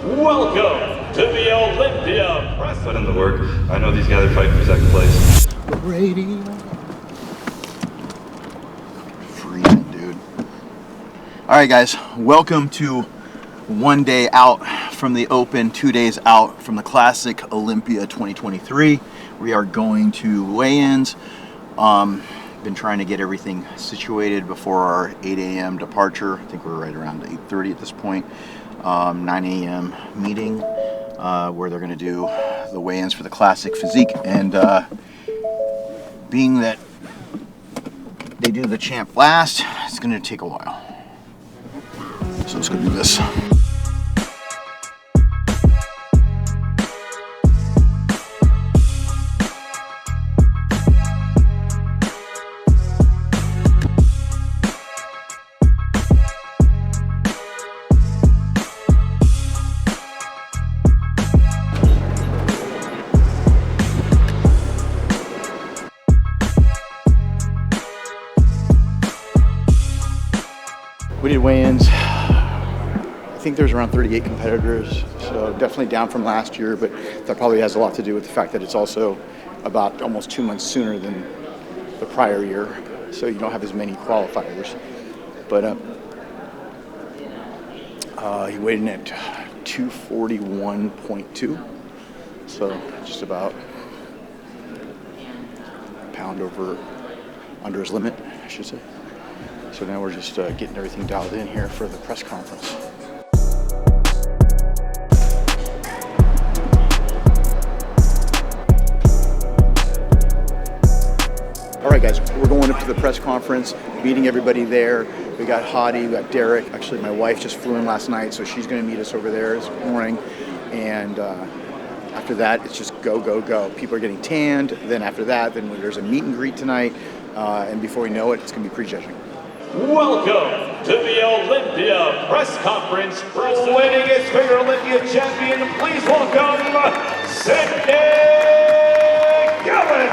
Welcome to the Olympia Press. Put in the work. I know these guys are fighting for second place. Radio. Freezing, dude. All right, guys. Welcome to 1 day out from the Open, 2 days out from the Classic Olympia 2023. We are going to weigh-ins. Been trying to get everything situated before our 8 a.m. departure. I think we're right around 8:30 at this point. 9 a.m. meeting where they're going to do the weigh-ins for the Classic Physique. And being that they do the champ last, it's going to take a while. So let's go do this. We did weigh-ins. I think there's around 38 competitors, so definitely down from last year, but that probably has a lot to do with the fact that it's also about almost 2 months sooner than the prior year, so you don't have as many qualifiers. But he weighed in at 241.2, so just about a pound under his limit, I should say. So now we're just getting everything dialed in here for the press conference. All right, guys, we're going up to the press conference, meeting everybody there. We got Hadi, we got Derek. Actually, my wife just flew in last night, so she's going to meet us over there this morning. And after that, it's just go, go, go. People are getting tanned. Then after that, then there's a meet and greet tonight. And before we know it, it's going to be prejudging. Welcome to the Olympia Press Conference. Winning his Figure Olympia champion, please welcome Sydney Gavin.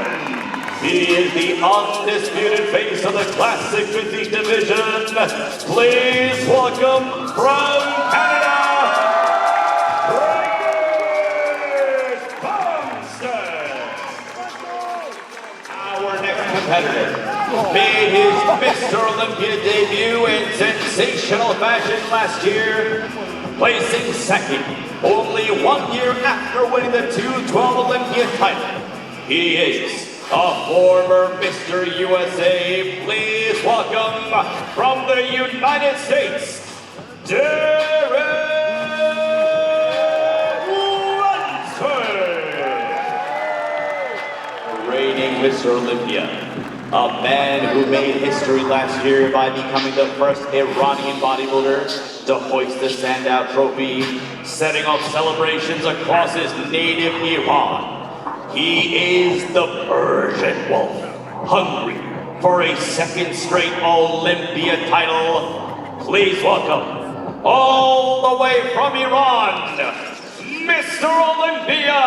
He is the undisputed face of the Classic Physique division. Please welcome from Canada, Chris Bumstead. Our next competitor made his Mr. Olympia debut in sensational fashion last year, placing second only 1 year after winning the 212 Olympia title. He is a former Mr. USA. Please welcome from the United States, Derek Lunsford. Reigning Mr. Olympia. A man who made history last year by becoming the first Iranian bodybuilder to hoist the Sandow Trophy, setting off celebrations across his native Iran. He is the Persian Wolf, hungry for a second straight Olympia title. Please welcome, all the way from Iran, Mr. Olympia,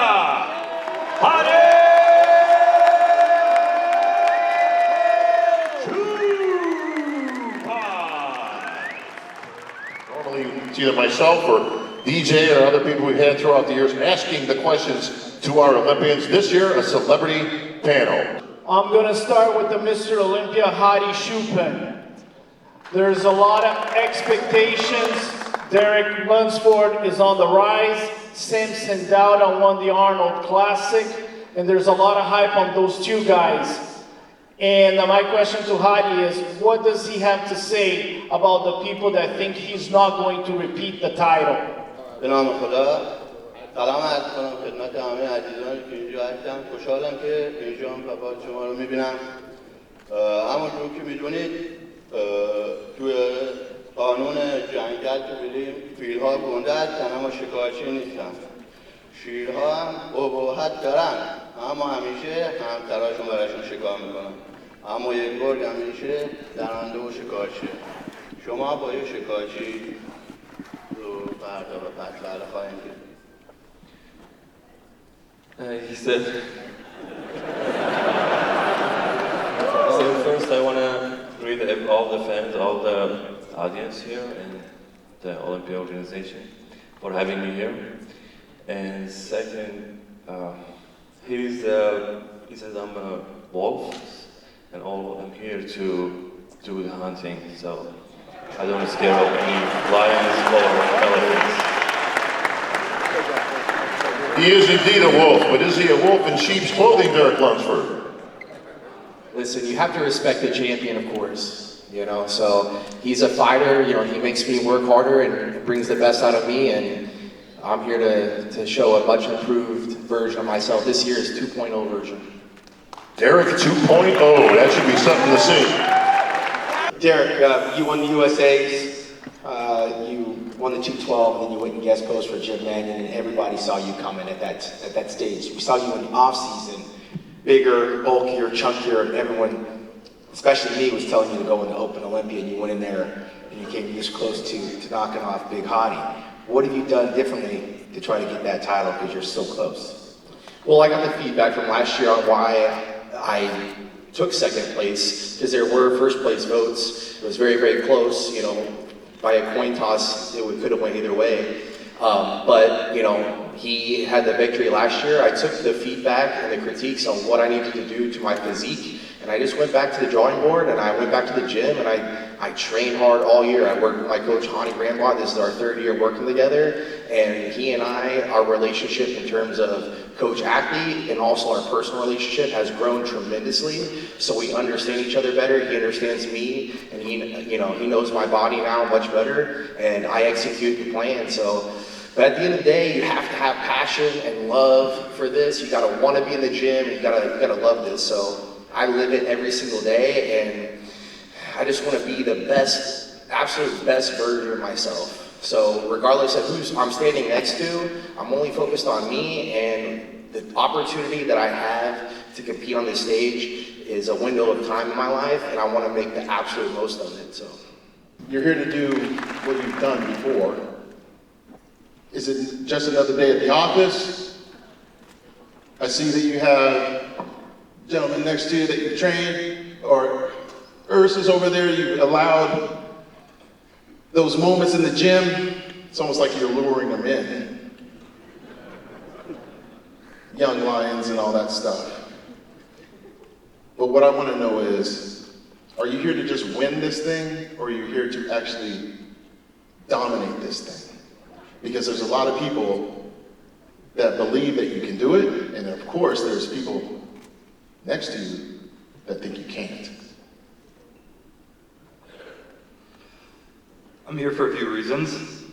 Hadi It's either myself or DJ or other people we've had throughout the years asking the questions to our Olympians. This year, a celebrity panel. I'm going to start with the Mr. Olympia, Hadi Choopan. There's a lot of expectations. Derek Lunsford is on the rise. Simpson Dowda won the Arnold Classic. And there's a lot of hype on those two guys. And my question to Hadi is, what does he have to say about the people that think he's not going to repeat the title? به نام خدا سلام عرض کنم خدمت همه عزیزانی که اینجا هستم. خوشحالم که اینجا هم و شما رو میبینم. همونطور که میدونید توی قانون جنگل که بودیم فیل‌ها گنده هستن اما شکارچی نیستن. شیرها هم ابهت دارن اما همیشه همسراشون براشون شکار میکنن. اما یک گرگ همیشه درنده و شکارچیه. شما با یک شکارچی رو فردا و پس خواهیم دید. He said, so first I want to greet all the fans, all the audience here and the Olympia organization. for having me here. And second, he says I'm a wolf, and I'm here to do the hunting, so I don't scare of any lions or elephants. He is indeed a wolf, but is he a wolf in sheep's clothing, Derek Lunsford? Listen, you have to respect the champion, of course, you know, so he's a fighter, you know, he makes me work harder and brings the best out of me, and I'm here to show a much improved version of myself. This year is 2.0 version. Derek 2.0, that should be something to see. Derek, you won the USAs, you won the 212, and then you went and guest post for Jim Mannion, and everybody saw you coming at that stage. We saw you in the off season, bigger, bulkier, chunkier, and everyone, especially me, was telling you to go in the Open Olympia, and you went in there and you came this close to knocking off Big Hany. What have you done differently to try to get that title because you're so close? Well, I got the feedback from last year on why I took second place, because there were first place votes. It was very, very close, you know, by a coin toss, it could have went either way. But, you know, he had the victory last year. I took the feedback and the critiques on what I needed to do to my physique, and I just went back to the drawing board, and I went back to the gym, and I trained hard all year. I worked with my coach, Hany Rambod. This is our third year working together, and he and I, our relationship in terms of coach-athlete and also our personal relationship has grown tremendously. So we understand each other better. He understands me, and he knows my body now much better, and I execute the plan. So, but at the end of the day, you have to have passion and love for this. You gotta want to be in the gym, and you gotta love this. So I live it every single day, and I just want to be the best, absolute best version of myself. So regardless of who I'm standing next to, I'm only focused on me, and the opportunity that I have to compete on this stage is a window of time in my life, and I want to make the absolute most of it. So you're here to do what you've done before. Is it just another day at the office? I see that you have gentlemen next to you that you train, or Urs is over there. You allowed those moments in the gym. It's almost like you're luring them in. Young lions and all that stuff. But what I want to know is, are you here to just win this thing, or are you here to actually dominate this thing? Because there's a lot of people that believe that you can do it, and of course there's people next to you that think you can't. I'm here for a few reasons.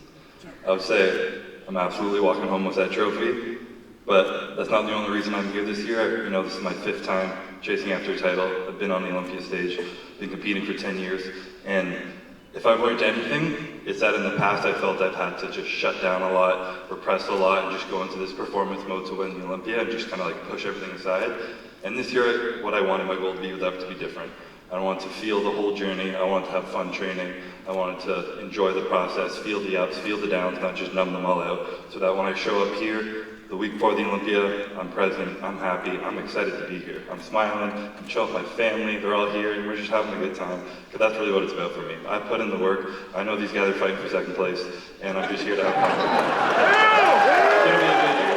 I would say I'm absolutely walking home with that trophy, but that's not the only reason I'm here this year. You know, this is my 5th time chasing after a title. I've been on the Olympia stage, been competing for 10 years, and if I've learned anything, it's that in the past I felt I've had to just shut down a lot, repress a lot, and just go into this performance mode to win the Olympia and just kind of like push everything aside. And this year, what I wanted my goal to be was to be different. I wanted to feel the whole journey. I wanted to have fun training. I wanted to enjoy the process, feel the ups, feel the downs, not just numb them all out. So that when I show up here, the week before the Olympia, I'm present, I'm happy, I'm excited to be here. I'm smiling, I'm chilling with my family, they're all here, and we're just having a good time. Because that's really what it's about for me. I put in the work, I know these guys are fighting for second place, and I'm just here to have fun. It's gonna be a good year.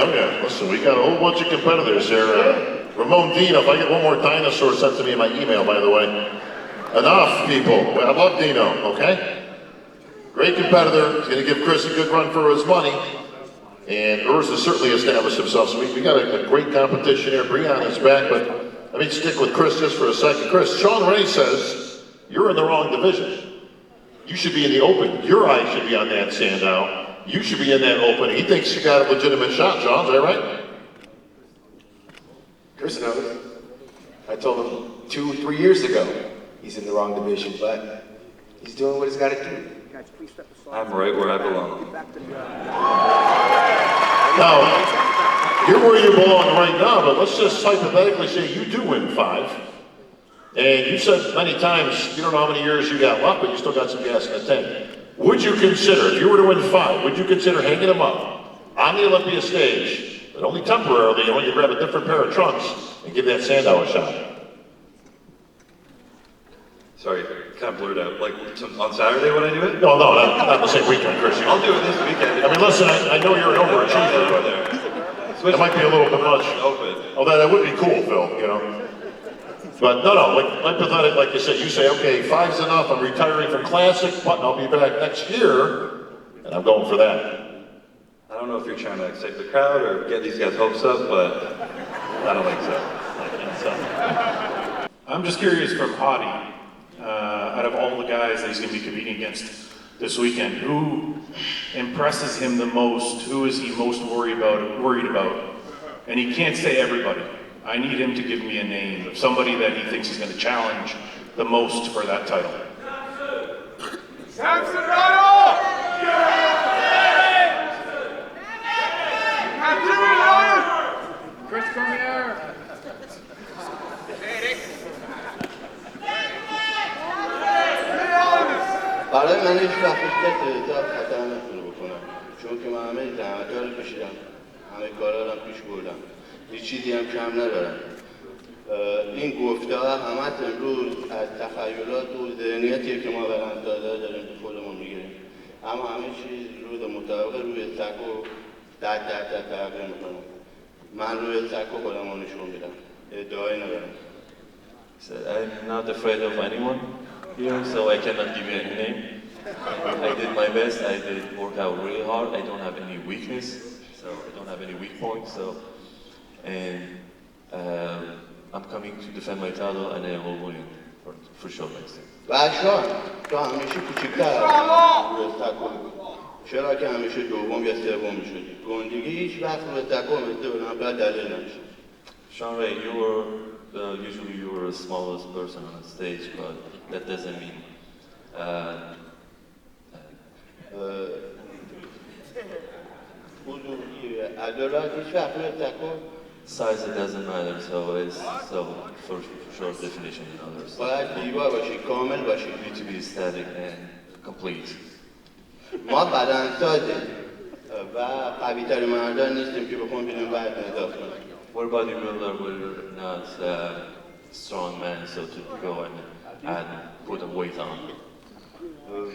Oh yeah, listen, we got a whole bunch of competitors here. Ramon Dino, if I get one more dinosaur sent to me in my email, by the way. Enough, people. I love Dino, okay? Great competitor. He's going to give Chris a good run for his money. And Urs has certainly established himself. So we got a great competition here. Breon is back, but let me stick with Chris just for a second. Chris, Sean Ray says you're in the wrong division. You should be in the open. Your eye should be on that Sandow. You should be in that open. He thinks you got a legitimate shot, John. Is that right? Chris knows. I told him 2-3 years ago he's in the wrong division, but he's doing what he's got to do. I'm right where I belong. Now, you're where you belong right now, but let's just hypothetically say you do win 5. And you said many times, you don't know how many years you got left, but you still got some gas in the tank. Would you consider, if you were to win 5, would you consider hanging them up on the Olympia stage, but only temporarily, and when you grab a different pair of trunks and give that Sandow a shot? Sorry, kind of blurred out. Like on Saturday when I do it? No, not the same weekend, Chris. I'll do it this weekend. I mean, listen, I know you're an overachiever, but it might be a little bit much. Oh, that would be cool, Phil, you know. But no, like pathetic, like you said, you say, okay, 5's enough, I'm retiring from Classic, but I'll be back next year, and I'm going for that. I don't know if you're trying to excite the crowd or get these guys' hopes up, but I don't think so. I'm just curious from Hadi, out of all the guys that he's going to be competing against this weekend, who impresses him the most? Who is he most worried about? And he can't say everybody. I need him to give me a name of somebody that he thinks is going to challenge the most for that title. Chris, come here. برای من هیچ وقت تعداد خطر نتونه بکنم، چون که من همه زحمت‌ها رو کشیدم، همه کارا رو پیش بردم، هیچ چیزی هم کم ندارم. این گفته‌ها همه امروز از تخیلات و ذهنیتیه که ما برنده‌ها داریم که خودمون میگیریم، اما همه چیز رو مطابق روی سکو در تغییر میکنم. من روی سکو خودم رو نشون میدم، ادعایی ندارم. I'm not afraid of anyone here, so I cannot give you any name. I did my best, I did work out really hard, I don't have any weakness, so I don't have any weak points, and I'm coming to defend my title and I will win for sure next time. باشان تو همیشه کوچیک‌تر روی سکو، چرا که همیشه دوم یا سوم میشدی؟ گندگی هیچ وقت روی سکو مثل اولمپیا دلیل نمیشه. Sean Ray, usually you were the smallest person on the stage, but that doesn't mean size. It doesn't matter. So it's for sure definition in others. You need to be static and complete. ما بدنسازیم و قوی‌ترین مردان نیستیم که بخوام بیرون وزن اضافه کنیم. We're bodybuilder, we're not strong men, so to go and put a weight on.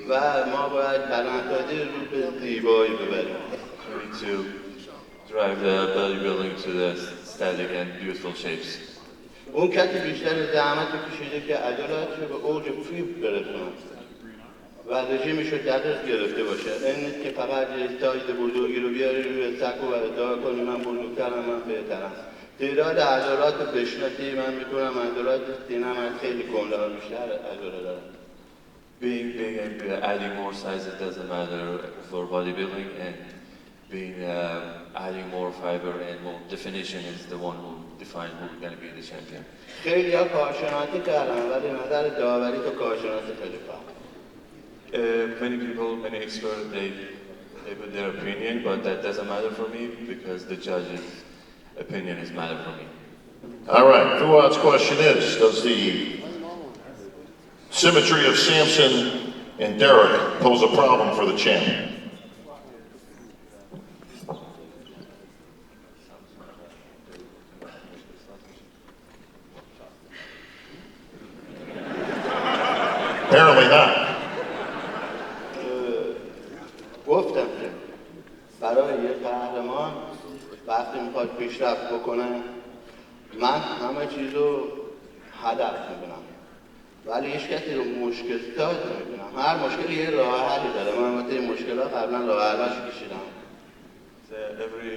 و ما باید بدنسازی رو به زیبایی ببریم. We need to drive the bodybuilding to the static and beautiful shapes. اون کسی بیشتر زحمت کشیده که عضلاتش رو به اوج فیبر برسونه و رژیمش رو دقیق گرفته باشه. این نیست که فقط یه سایز بزرگی رو بیاری روی سکو و ادعا کنی من بزرگترم، من بهترم. تعداد عضلات رو بشناسی، من میتونم عضلات سینه‌م از خیلی کنده بیشتر عضله دارم. Being big and adding more size, it doesn't matter for bodybuilding, and being adding more fiber and more definition is the one who defines who's going to be the champion. خیلی ها کارشناسی کردن ولی نظر داوری تو کارشناسی خیلی فرق. Many people, many experts, they put their opinion, but that doesn't matter for me because the judge's opinion is matter for me. All right, Fuad's question is, does the symmetry of Samson and Derek pose a problem for the champ? Apparently not. گفتم که برای یه قهرمان وقتی میخواد پیشرفت بکنه من همه چیز رو هدف میبینم ولی هیچ کسی رو مشکل ساز نمیبینم. هر مشکلی یه راه حلی داره. من البته این مشکل‌ها قبلا راه حلش کشیدم. Every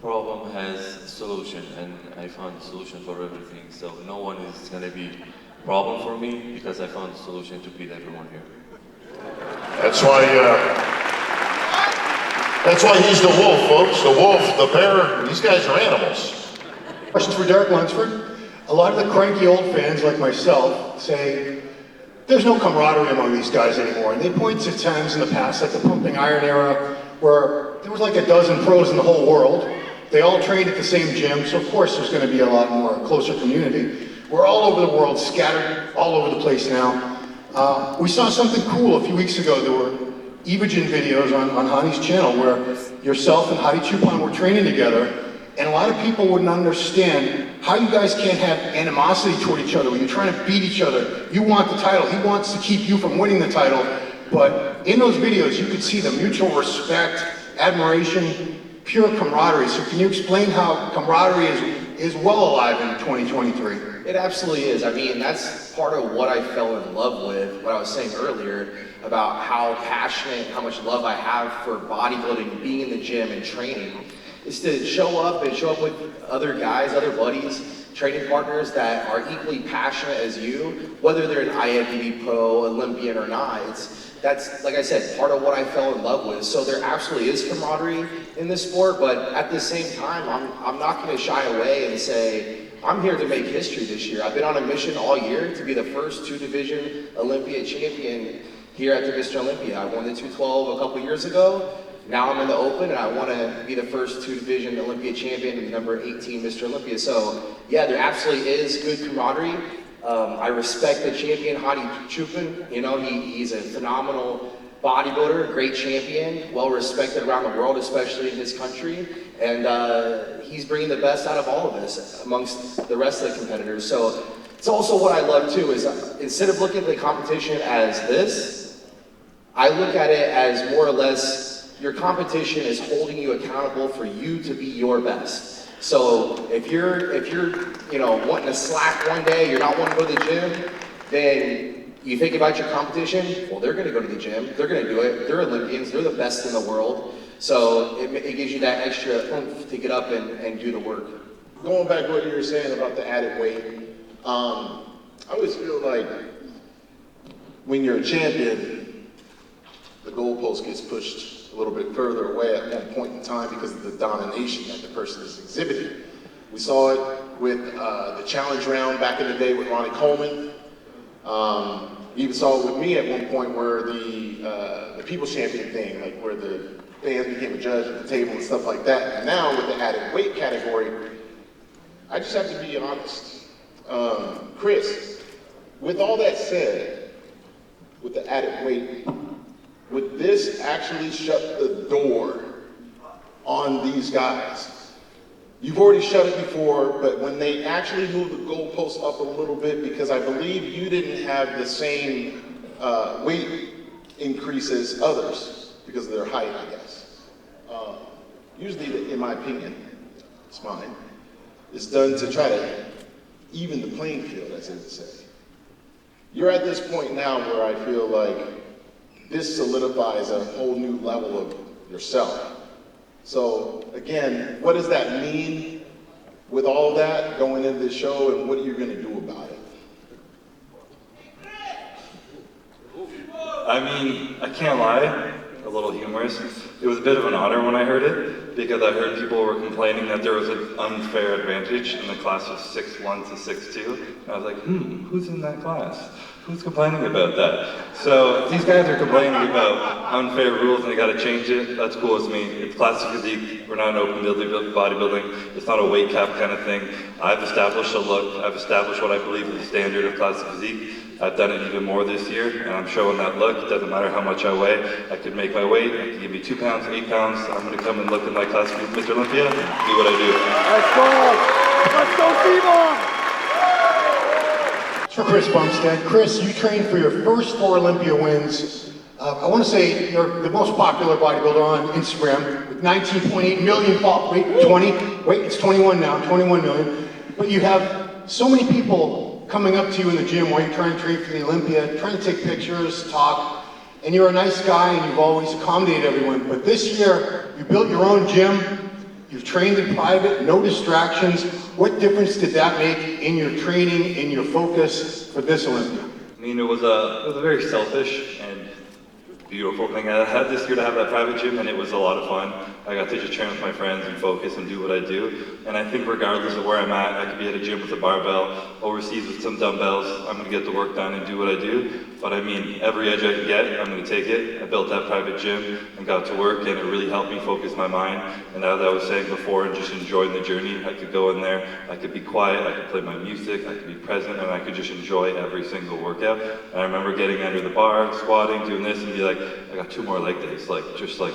problem has a solution, and I found a solution for everything. So no one is going to be a problem for me because I found a solution to beat everyone here. That's why he's the wolf, folks. The wolf, the bear, these guys are animals. Questions for Derek Lunsford. A lot of the cranky old fans like myself say, there's no camaraderie among these guys anymore. And they point to times in the past, like the pumping iron era, where there was like a dozen pros in the whole world. They all trained at the same gym, so of course there's going to be a lot more closer community. We're all over the world, scattered all over the place now. We saw something cool a few weeks ago. There were Evogen videos on Hany's channel where yourself and Hadi Choopan were training together, and a lot of people wouldn't understand how you guys can't have animosity toward each other when you're trying to beat each other. You want the title, he wants to keep you from winning the title, but in those videos you could see the mutual respect, admiration, pure camaraderie. So can you explain how camaraderie is well alive in 2023? It absolutely is. I mean, that's part of what I fell in love with, what I was saying earlier about how passionate, how much love I have for bodybuilding, being in the gym and training, is to show up with other guys, other buddies, training partners that are equally passionate as you, whether they're an IFBB pro, Olympian or not. That's, like I said, part of what I fell in love with. So there absolutely is camaraderie in this sport, but at the same time, I'm not going to shy away and say, I'm here to make history this year. I've been on a mission all year to be the first 2-division Olympia champion here at the Mr. Olympia. I won the 212 a couple years ago. Now I'm in the Open, and I want to be the first 2-division Olympia champion and number 18 Mr. Olympia. So yeah, there absolutely is good camaraderie. I respect the champion, Hadi Choopan. You know, he's a phenomenal bodybuilder, great champion, well respected around the world, especially in his country. And he's bringing the best out of all of us amongst the rest of the competitors. So it's also what I love too, is instead of looking at the competition as this, I look at it as more or less your competition is holding you accountable for you to be your best. So if you're you know, wanting to slack one day, you're not wanting to go to the gym, then you think about your competition, well, they're gonna go to the gym, they're gonna do it, they're Olympians, they're the best in the world. So it gives you that extra oomph to get up and do the work. Going back to what you were saying about the added weight, I always feel like when you're a champion, the goalpost gets pushed a little bit further away at one point in time because of the domination that the person is exhibiting. We saw it with the challenge round back in the day with Ronnie Coleman. You even saw it with me at one point where the People's Champion thing, like where the fans became a judge at the table and stuff like that. And now with the added weight category, I just have to be honest. Chris, with all that said, with the added weight, would this actually shut the door on these guys? You've already shut it before, but when they actually move the goalpost up a little bit, because I believe you didn't have the same weight increase as others because of their height, I guess. Usually, in my opinion, it's mine, it's done to try to even the playing field, as they would say. You're at this point now where I feel like this solidifies a whole new level of yourself. So again, what does that mean with all that going into the show, and what are you going to do about it? I mean, I can't lie, a little humorous. It was a bit of an honor when I heard it, because I heard people were complaining that there was an unfair advantage in the class of 6'1" to 6'2". And I was like, who's in that class? Who's complaining about that? So these guys are complaining about unfair rules and they gotta change it. That's cool with me. It's classic physique. We're not an open bodybuilding. It's not a weight cap kind of thing. I've established a look. I've established what I believe is the standard of classic physique. I've done it even more this year, and I'm showing that look. It doesn't matter how much I weigh. I could make my weight. I could give me 2 pounds, 8 pounds. I'm gonna come and looking like classic Mr. Olympia and do what I do. Let's go CBum! For Chris Bumstead. Chris, you trained for your first 4 Olympia wins. I want to say you're the most popular bodybuilder on Instagram with 19.8 million followers. Wait, 20? Wait, it's 21 now, 21 million. But you have so many people coming up to you in the gym while you're trying to train for the Olympia, trying to take pictures, talk, and you're a nice guy and you've always accommodated everyone. But this year, you built your own gym, you've trained in private, no distractions. What difference did that make in your training, in your focus for this Olympia? I mean, it was a very selfish and beautiful thing I had this year to have that private gym, and it was a lot of fun. I got to just train with my friends and focus and do what I do. And I think regardless of where I'm at, I could be at a gym with a barbell, overseas with some dumbbells. I'm gonna get the work done and do what I do. But I mean, every edge I can get, I'm gonna take it. I built that private gym and got to work, and it really helped me focus my mind. And as I was saying before, and just enjoying the journey, I could go in there, I could be quiet, I could play my music, I could be present, and I could just enjoy every single workout. And I remember getting under the bar, squatting, doing this, and be like, I got 2 more leg days, like, just like,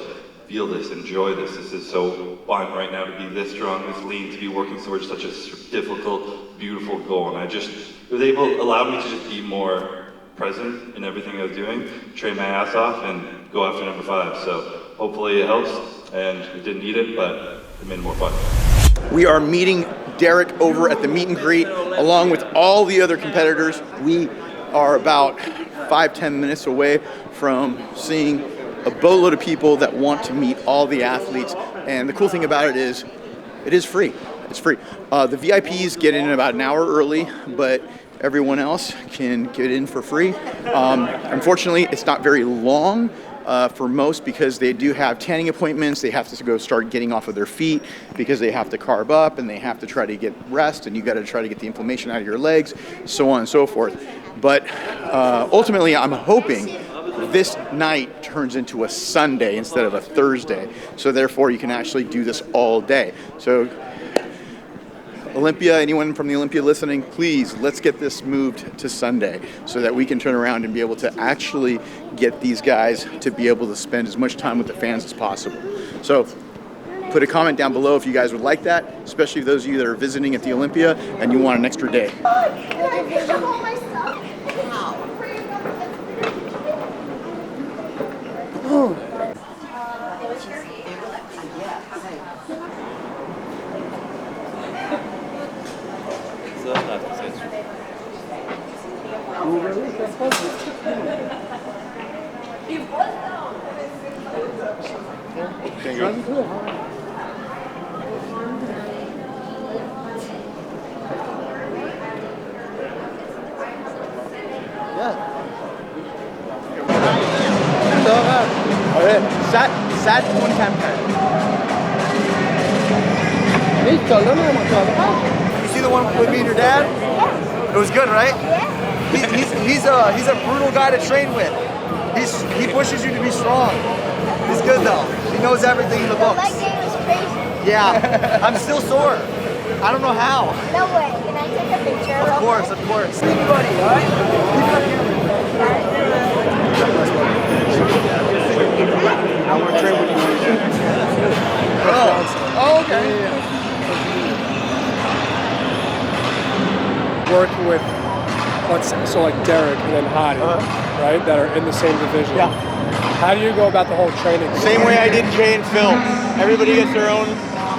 feel this, enjoy this. This is so fun right now to be this strong, this lean, to be working towards such a difficult, beautiful goal. And it was allowed me to just be more present in everything I was doing, train my ass off, and go after number 5. So hopefully it helps, and we didn't need it, but it made it more fun. We are meeting Derek over at the meet and greet, along with all the other competitors. We are about 5-10 minutes away from seeing a boatload of people that want to meet all the athletes. And the cool thing about it is free. It's free. The VIPs get in about an hour early, but everyone else can get in for free. Unfortunately, it's not very long for most because they do have tanning appointments. They have to go start getting off of their feet because they have to carb up and they have to try to get rest, and you got to try to get the inflammation out of your legs, so on and so forth. But ultimately, I'm hoping this night turns into a Sunday instead of a Thursday. So therefore, you can actually do this all day. So Olympia, anyone from the Olympia listening, please, let's get this moved to Sunday so that we can turn around and be able to actually get these guys to be able to spend as much time with the fans as possible. So put a comment down below if you guys would like that, especially those of you that are visiting at the Olympia and you want an extra day. Sad one campaign. You see the one with me and your dad? Yeah. It was good, right? Yeah. He's a brutal guy to train with. He pushes you to be strong. He's good though. He knows everything in the books. That game was crazy. Yeah. I'm still sore. I don't know how. No way. Can I take a picture? Of course, of course. Anybody, right? I want to train with you. Oh, okay. Working with, so like Derek and then Hany, right, that are in the same division. Yeah. How do you go about the whole training? Same way I did Jay and Phil. Everybody gets their own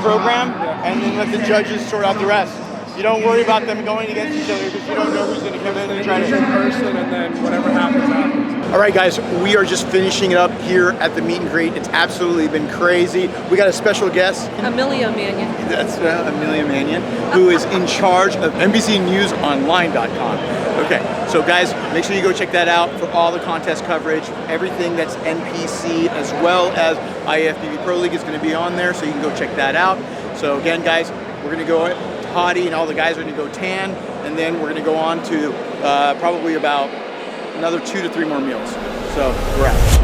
program, and then let the judges sort out the rest. You don't worry about them going against each other because you don't know who's going to come in and try to in person, and then whatever happens, happens. All right, guys, we are just finishing it up here at the meet and greet. It's absolutely been crazy. We got a special guest. Amelia Mannion. That's Amelia Mannion, who is in charge of NBCNewsOnline.com. Okay, so guys, make sure you go check that out for all the contest coverage. Everything that's NPC as well as IFBB Pro League is going to be on there, so you can go check that out. So again, guys, we're going to go Hadi and all the guys are going to go tan, and then we're going to go on to probably about another 2 to 3 more meals. So we're out.